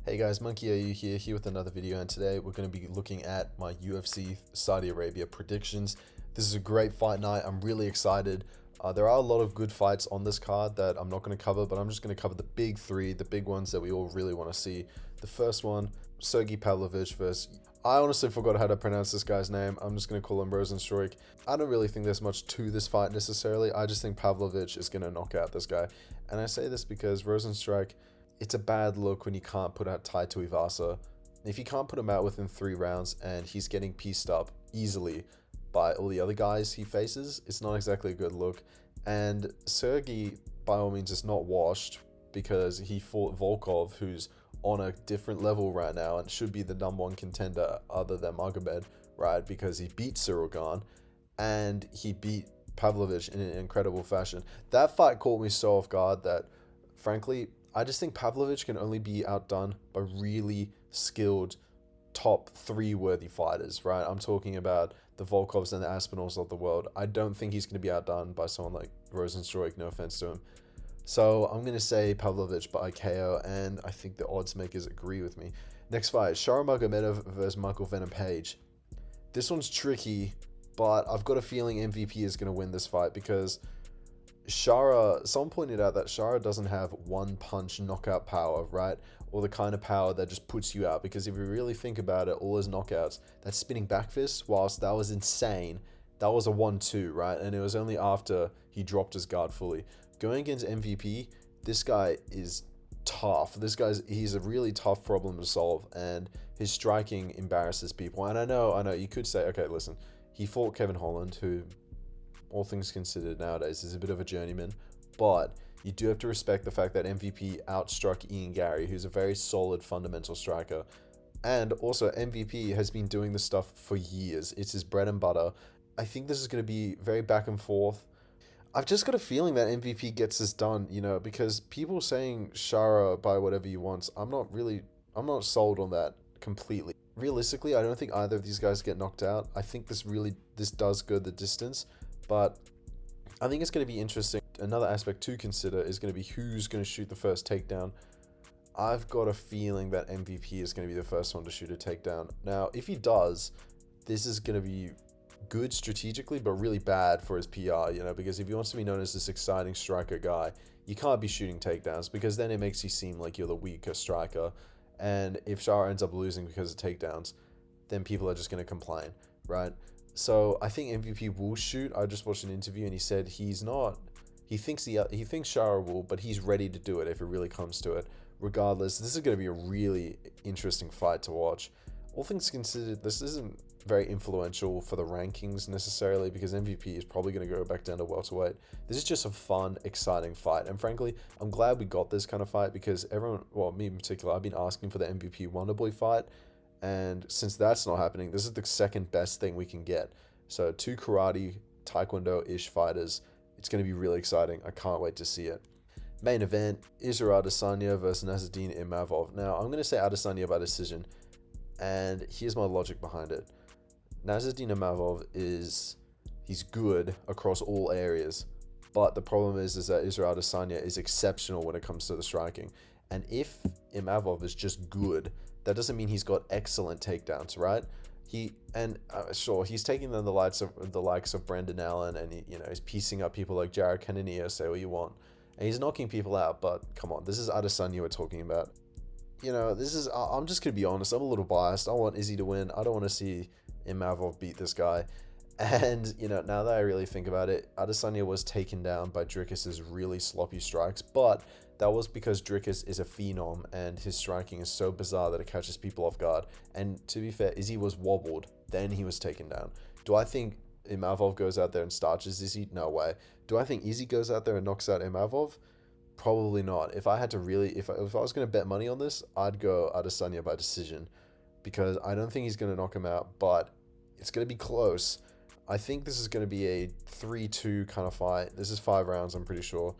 Hey guys, Monke AU here with another video, and today we're going to be looking at my UFC Saudi Arabia predictions. This is a great fight night. I'm really excited. There are a lot of good fights on this card that I'm not going to cover, but I'm just going to cover the big three, the big ones that we all really want to see. The first one, Sergey Pavlovich versus... I honestly forgot how to pronounce this guy's name. I'm just going to call him Rozenstruik. I don't really think there's much to this fight necessarily. I just think Pavlovich is going to knock out this guy. And I say this because Rozenstruik, it's a bad look when you can't put out Tai Tuivasa. If you can't put him out within 3 rounds and he's getting pieced up easily by all the other guys he faces, it's not exactly a good look. And Sergey, by all means, is not washed because he fought Volkov, who's on a different level right now and should be the #1 contender other than Magomed, right? Because he beat Cyril Gane and he beat Pavlovich in an incredible fashion. That fight caught me so off guard that, frankly, I just think Pavlovich can only be outdone by really skilled top 3 worthy fighters, right? I'm talking about the Volkovs and the Aspinalls of the world. I don't think he's going to be outdone by someone like Rozenstruik, no offense to him. So I'm going to say Pavlovich by KO, and I think the odds makers agree with me. Next fight, Shara Magomedov versus Michael Venom Page. This one's tricky, but I've got a feeling MVP is going to win this fight because someone pointed out that Shara doesn't have one punch knockout power, right? Or the kind of power that just puts you out. Because if you really think about it, all his knockouts, that spinning back fist, whilst that was insane, that was a 1-2, right? And it was only after he dropped his guard fully. Going against MVP, this guy is tough. He's a really tough problem to solve, and his striking embarrasses people. And I know, you could say, okay, listen, he fought Kevin Holland, who, all things considered nowadays, is a bit of a journeyman, but you do have to respect the fact that MVP outstruck Ian Gary, who's a very solid fundamental striker. And also, MVP has been doing this stuff for years. It's his bread and butter. I think this is going to be very back and forth. I've just got a feeling that MVP gets this done, because people saying Shara by whatever you want, I'm not sold on that completely. Realistically, I don't think either of these guys get knocked out. I think this does go the distance. But I think it's going to be interesting. Another aspect to consider is going to be who's going to shoot the first takedown. I've got a feeling that MVP is going to be the first one to shoot a takedown. Now, if he does, this is going to be good strategically, but really bad for his PR, because if he wants to be known as this exciting striker guy, you can't be shooting takedowns because then it makes you seem like you're the weaker striker. And if Shara ends up losing because of takedowns, then people are just going to complain, right? So I think MVP will shoot. I just watched an interview and he said he's not. He thinks Shara will, but he's ready to do it if it really comes to it. Regardless, this is going to be a really interesting fight to watch. All things considered, this isn't very influential for the rankings necessarily because MVP is probably going to go back down to welterweight. This is just a fun, exciting fight. And frankly, I'm glad we got this kind of fight because everyone, well, me in particular, I've been asking for the MVP Wonderboy fight. And since that's not happening, this is the second best thing we can get. So 2 karate, taekwondo-ish fighters. It's going to be really exciting. I can't wait to see it. Main event, Israel Adesanya versus Nasruddin Imavov. Now, I'm going to say Adesanya by decision. And here's my logic behind it. Nasruddin Imavov he's good across all areas. But the problem is that Israel Adesanya is exceptional when it comes to the striking. And if Imavov is just good, that doesn't mean he's got excellent takedowns, right? Sure, he's taking the likes of Brendan Allen, and he's piecing up people like Jared Cannonier, say what you want, and he's knocking people out. But come on, this is Adesanya we're talking about. I'm just gonna be honest. I'm a little biased. I want Izzy to win. I don't want to see Imavov beat this guy. And now that I really think about it, Adesanya was taken down by Dricus's really sloppy strikes, but that was because Dricus is a phenom and his striking is so bizarre that it catches people off guard. And to be fair, Izzy was wobbled, then he was taken down. Do I think Imavov goes out there and starches Izzy? No way. Do I think Izzy goes out there and knocks out Imavov? Probably not. If I had to if I was going to bet money on this, I'd go Adesanya by decision because I don't think he's going to knock him out, but it's going to be close. I think this is going to be a 3-2 kind of fight. This is 5 rounds, I'm pretty sure.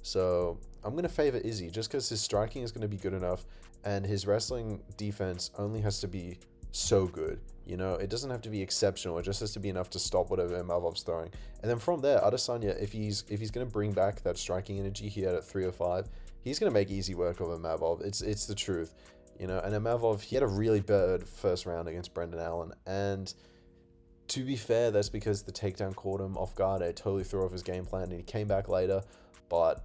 So I'm going to favor Izzy just because his striking is going to be good enough and his wrestling defense only has to be so good. It doesn't have to be exceptional. It just has to be enough to stop whatever Imavov's throwing. And then from there, Adesanya, if he's going to bring back that striking energy he had at 305, he's going to make easy work of Imavov. It's the truth. you know. And Imavov, he had a really bad first round against Brendan Allen, and to be fair, that's because the takedown caught him off guard. It totally threw off his game plan, and he came back later. But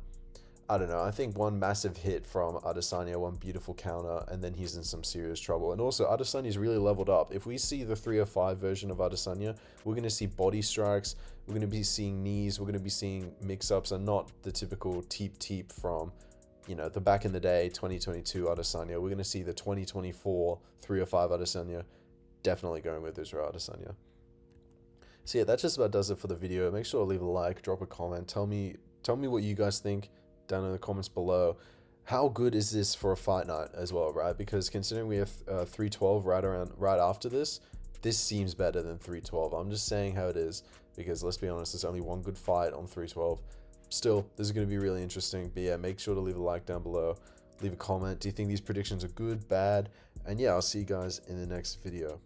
I don't know. I think one massive hit from Adesanya, one beautiful counter, and then he's in some serious trouble. And also, Adesanya's really leveled up. If we see the 305 version of Adesanya, we're going to see body strikes, we're going to be seeing knees, we're going to be seeing mix-ups, and not the typical teep from, you know, the back in the day, 2022 Adesanya. We're going to see the 2024 305 Adesanya, definitely going with Israel Adesanya. So yeah, that just about does it for the video. Make sure to leave a like, drop a comment, tell me what you guys think down in the comments below. How good is this for a fight night as well, right? Because considering we have 312 right after this seems better than 312. I'm just saying how it is, because let's be honest, there's only one good fight on 312. Still, this is going to be really interesting. But yeah, make sure to leave a like down below, leave a comment. Do you think these predictions are good, bad? And yeah, I'll see you guys in the next video.